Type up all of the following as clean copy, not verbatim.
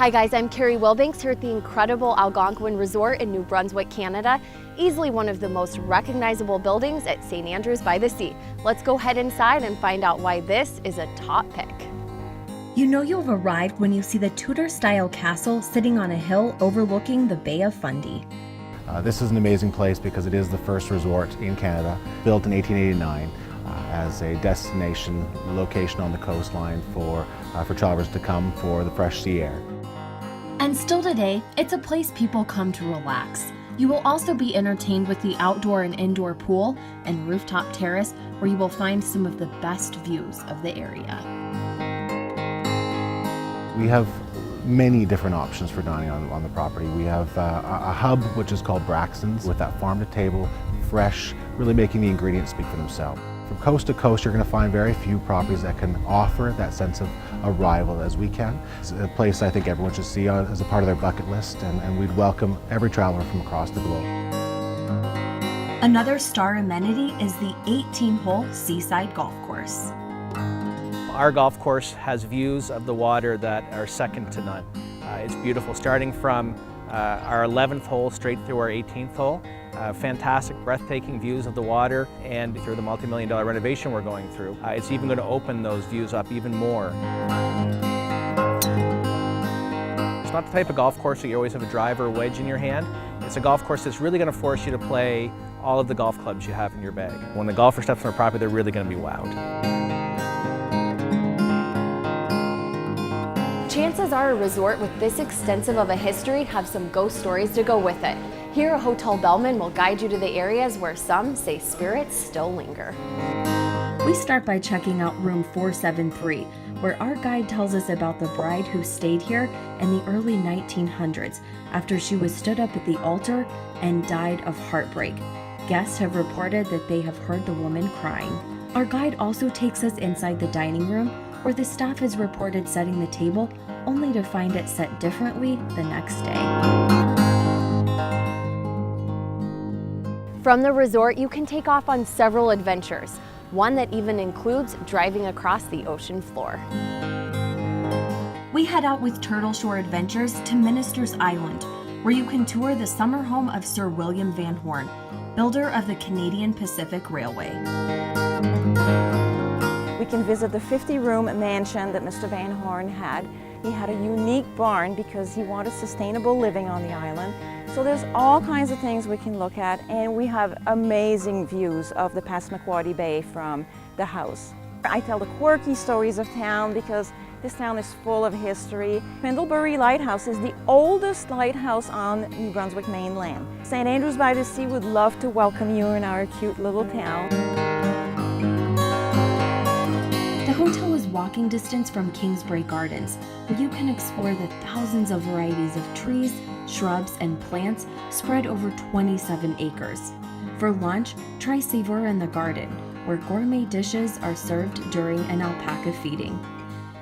Hi guys, I'm Carri Wilbanks here at the incredible Algonquin Resort in New Brunswick, Canada. Easily one of the most recognizable buildings at St. Andrews by the Sea. Let's go head inside and find out why this is a top pick. You know you've arrived when you see the Tudor-style castle sitting on a hill overlooking the Bay of Fundy. This is an amazing place because it is the first resort in Canada, built in 1889 as a destination location on the coastline for travelers to come for the fresh sea air. And still today, it's a place people come to relax. You will also be entertained with the outdoor and indoor pool and rooftop terrace where you will find some of the best views of the area. We have many different options for dining on the property. We have a hub which is called Braxton's with that farm to table, fresh, really making the ingredients speak for themselves. From coast to coast, you're going to find very few properties that can offer that sense of arrival as we can. It's a place I think everyone should see as a part of their bucket list, and we'd welcome every traveler from across the globe. Another star amenity is the 18-hole seaside golf course. Our golf course has views of the water that are second to none. It's beautiful, starting from our 11th hole straight through our 18th hole. Fantastic, breathtaking views of the water, and through the multi-million-dollar renovation we're going through, it's even going to open those views up even more. It's not the type of golf course that you always have a driver or wedge in your hand. It's a golf course that's really going to force you to play all of the golf clubs you have in your bag. When the golfer steps on the property, they're really going to be wowed. Chances are a resort with this extensive of a history have some ghost stories to go with it. Here, a hotel bellman will guide you to the areas where some say spirits still linger. We start by checking out room 473, where our guide tells us about the bride who stayed here in the early 1900s after she was stood up at the altar and died of heartbreak. Guests have reported that they have heard the woman crying. Our guide also takes us inside the dining room, where the staff has reported setting the table only to find it set differently the next day. From the resort, you can take off on several adventures, one that even includes driving across the ocean floor. We head out with Turtle Shore Adventures to Minister's Island, where you can tour the summer home of Sir William Van Horne, builder of the Canadian Pacific Railway. We can visit the 50-room mansion that Mr. Van Horne had. He had a unique barn because he wanted sustainable living on the island. So there's all kinds of things we can look at, and we have amazing views of the Passamaquoddy Bay from the house. I tell the quirky stories of town because this town is full of history. Spindlebury Lighthouse is the oldest lighthouse on New Brunswick mainland. St. Andrews by the Sea would love to welcome you in our cute little town. The hotel is walking distance from Kingsbrae Gardens, where you can explore the thousands of varieties of trees, shrubs, and plants spread over 27 acres. For lunch, try Savor in the Garden, where gourmet dishes are served during an alpaca feeding.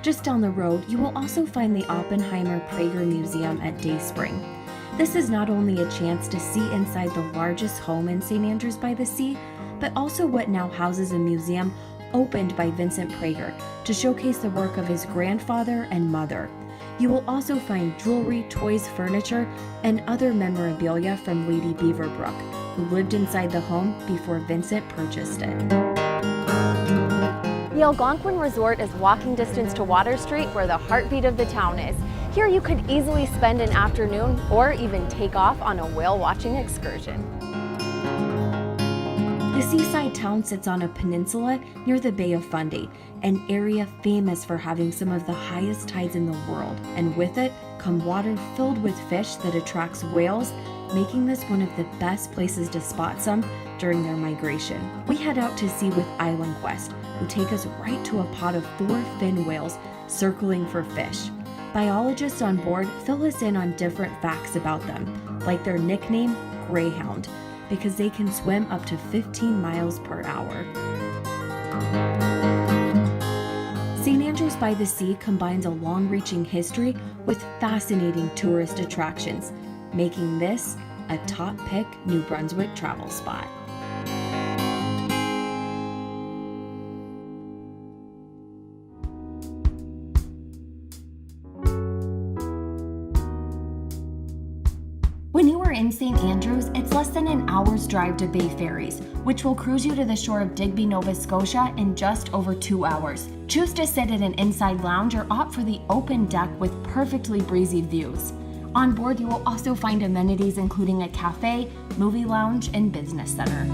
Just down the road, you will also find the Oppenheimer Prager Museum at Dayspring. This is not only a chance to see inside the largest home in St. Andrews by the Sea, but also what now houses a museum opened by Vincent Prager to showcase the work of his grandfather and mother. You will also find jewelry, toys, furniture, and other memorabilia from Lady Beaverbrook, who lived inside the home before Vincent purchased it. The Algonquin Resort is walking distance to Water Street, where the heartbeat of the town is. Here you could easily spend an afternoon or even take off on a whale watching excursion. The seaside town sits on a peninsula near the Bay of Fundy, an area famous for having some of the highest tides in the world, and with it come water filled with fish that attracts whales, making this one of the best places to spot some during their migration. We head out to sea with Island Quest, who take us right to a pod of 4 fin whales circling for fish. Biologists on board fill us in on different facts about them, like their nickname, Greyhound, because they can swim up to 15 miles per hour. St. Andrews by the Sea combines a long-reaching history with fascinating tourist attractions, making this a top pick New Brunswick travel spot. you're in St. Andrews, it's less than an hour's drive to Bay Ferries, which will cruise you to the shore of Digby, Nova Scotia in just over 2 hours. Choose to sit at an inside lounge or opt for the open deck with perfectly breezy views. On board, you will also find amenities including a cafe, movie lounge, and business center.